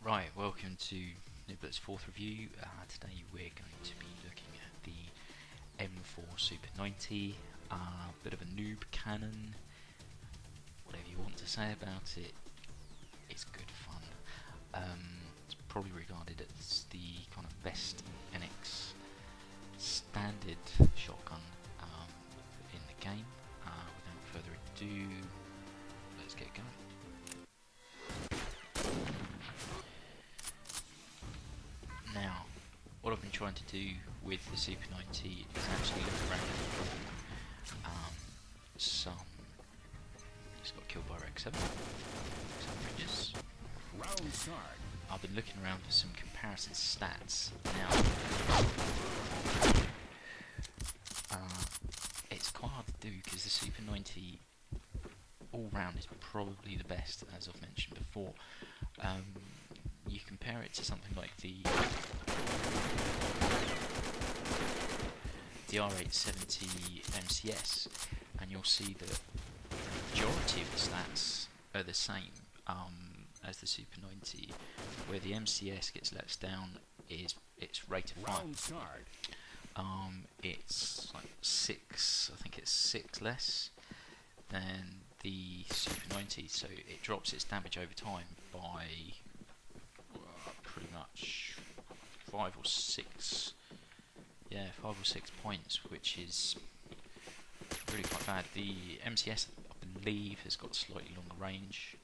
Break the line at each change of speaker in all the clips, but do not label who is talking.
Right, welcome to Niblet's fourth review. Today we're going to be looking at the M4 Super 90, bit of a noob cannon, whatever you want to say about it, it's good fun. It's probably regarded as the kind of best NX standard shotgun in the game. Without further ado, let's get going. Now, what I've been trying to do with the Super 90 is actually look around he's got killed by Rex 7, some bridges. I've been looking around for some comparison stats. Now, it's quite hard to do because the Super 90 all round is probably the best, as I've mentioned before. You compare it to something like the R870 MCS, and you'll see that the majority of the stats are the same as the Super 90. Where the MCS gets let down is its rate of fire. It's like 6, I think it's 6 less than the Super 90, so it drops its damage over time by pretty much 5 or 6 points, which is really quite bad. The MCS, I believe, has got slightly longer range.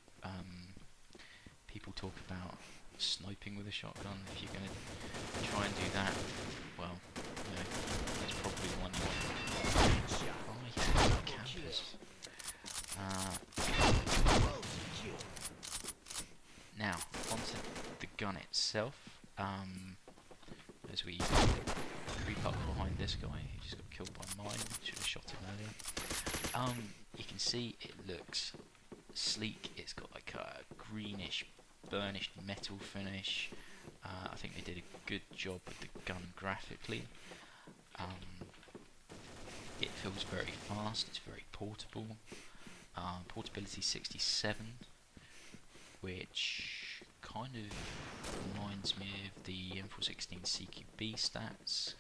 People talk about sniping with a shotgun. If you're going to try and do that, well, you know, that's probably the one you want. Campers. Now, onto the gun itself. As we creep up behind this guy who just got killed by mine, should have shot him earlier. You can see it looks sleek. It's got like a greenish, burnished metal finish. I think they did a good job with the gun graphically. It feels very fast. It's very portable. Portability 67, which kind of reminds me of the M416 CQB stats.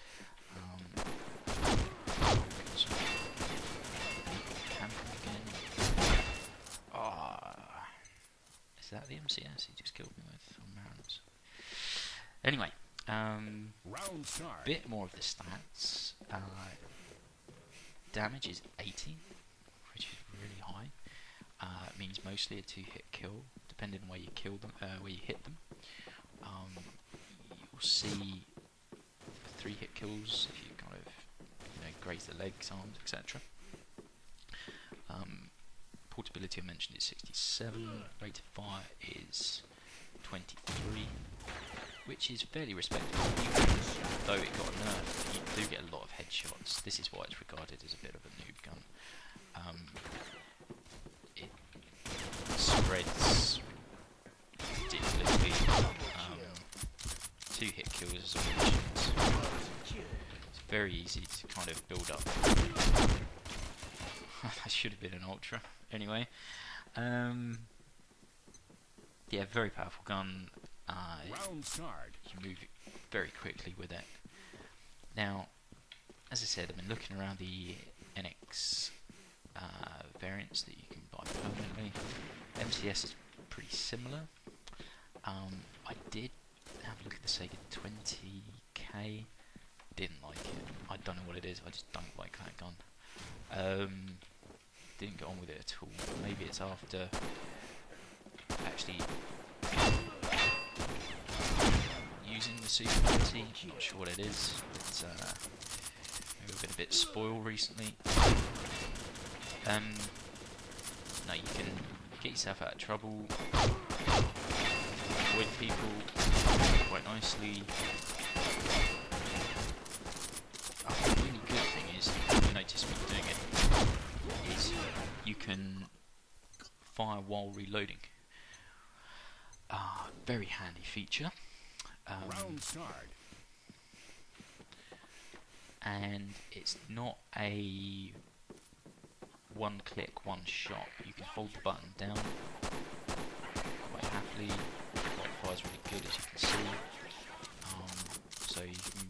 Is that the MCS he just killed me with on rounds? Anyway, bit more of the stats. Damage is 80, which is really high. It means mostly a 2-hit kill, depending on where you kill them, where you hit them. You'll see 3-hit kills if you kind of, graze the legs, arms, etc. Portability I mentioned is 67. Rate of fire is 23, which is fairly respectable. Though it got nerfed, you do get a lot of headshots. This is why it's regarded as a bit of a noob gun. It spreads ridiculously. 2-hit kills, as I mentioned. It's very easy to kind of build up. That should have been an ultra. Anyway, yeah, very powerful gun. You move very quickly with it. Now, as I said, I've been looking around the NX variants that you can buy permanently. MCS is pretty similar. I did have a look at the Sega 20K. Didn't like it. I don't know what it is. I just don't like that gun. Didn't get on with it at all. Maybe it's after actually using the Super 90. Not sure what it is. But maybe I've been a bit spoiled recently. No, you can get yourself out of trouble, avoid people quite nicely. The really good thing is, you notice me doing it, is you can fire while reloading. Very handy feature. And it's not a one click, one shot. You can hold the button down quite happily. Fire's really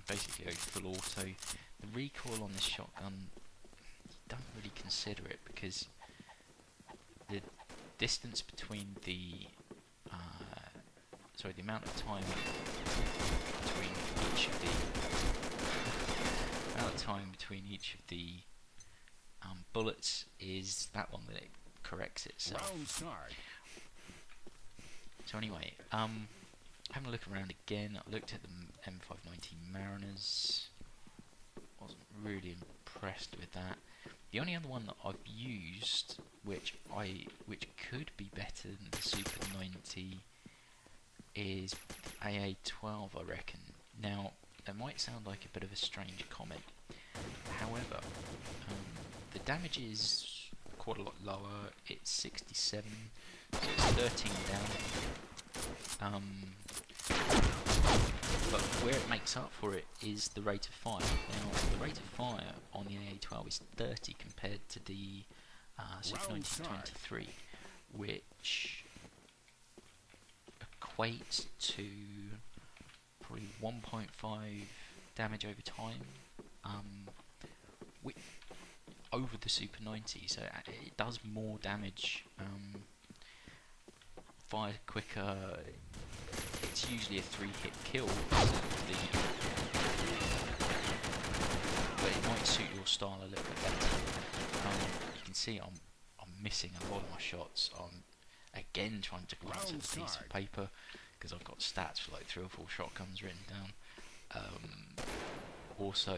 basically go full auto. The recoil on this shotgun, you don't really consider it because the distance between the the amount of time between each of the bullets is that long that it corrects itself. So anyway, having a look around again, I looked at the M519 Mariners. Wasn't really impressed with that. The only other one that I've used, which could be better than the Super 90, is the AA-12, I reckon. Now, that might sound like a bit of a strange comment. However, the damage is quite a lot lower. It's 67, so it's 13 down. But where it makes up for it is the rate of fire. Now, the rate of fire on the AA-12 is 30 compared to the Super 90 23, which equates to probably 1.5 damage over time, over the Super 90, so it does more damage, fire quicker. It's usually a 3-hit kill, but it might suit your style a little bit better. You can see I'm missing a lot of my shots. I'm again trying to glance at the piece of paper because I've got stats for like 3 or 4 shotguns written down. Also,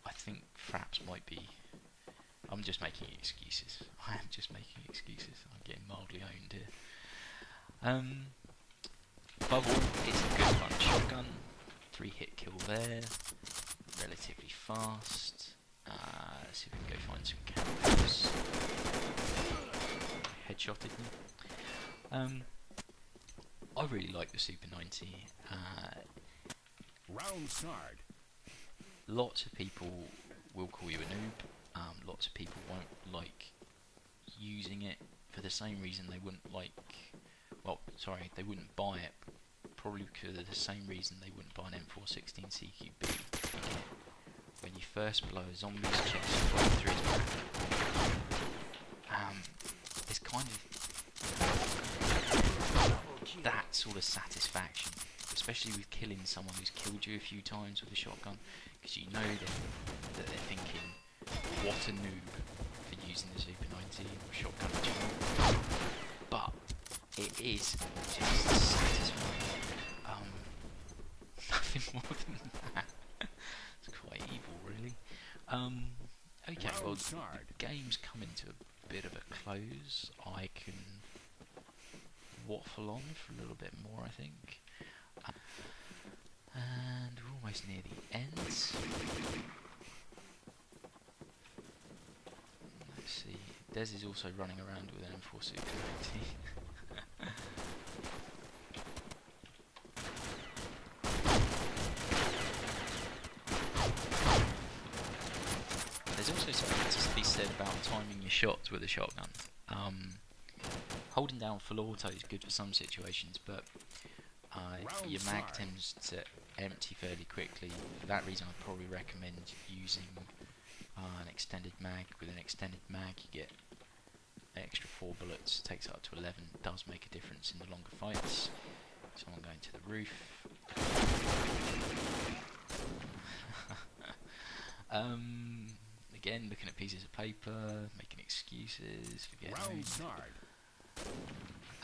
I think fraps might be. I'm just making excuses. I am just making excuses. I'm getting mildly owned here. Above all, it's a good fun shotgun. 3-hit kill there. Relatively fast. Let's see if we can go find some cameras. Headshotted them. I really like the Super 90.
Round start.
Lots of people will call you a noob. Lots of people won't like using it for the same reason they wouldn't like. Well, sorry, they wouldn't buy it. Probably because of the same reason they wouldn't buy an M416 CQB. When you first blow a zombie's chest right through his back, it's kind of that sort of satisfaction, especially with killing someone who's killed you a few times with a shotgun, because you know that they're thinking, what a noob for using the Super 90 shotgun channel. But it is just satisfying. Nothing more than that. It's quite evil, really. Okay, well, the game's coming to a bit of a close. I can waffle on for a little bit more, I think. And we're almost near the end. Let's see. Des is also running around with an M4 Super 90. There's also something to be said about timing your shots with a shotgun. Holding down full auto is good for some situations, but your mag tends to empty fairly quickly. For that reason, I'd probably recommend using an extended mag. With an extended mag, you get an extra 4 bullets, takes it up to 11. It does make a difference in the longer fights. Someone going to the roof. Again, looking at pieces of paper, making excuses for getting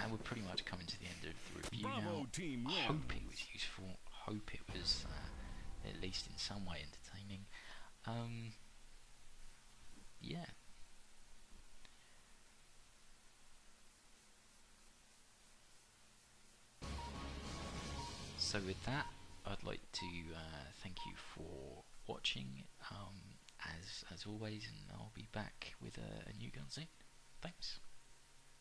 and we're pretty much coming to the end of the review now. Hope it was useful. Hope it was at least in some way entertaining. Yeah. So with that, I'd like to thank you for watching, as always, and I'll be back with a new gun soon. Thanks.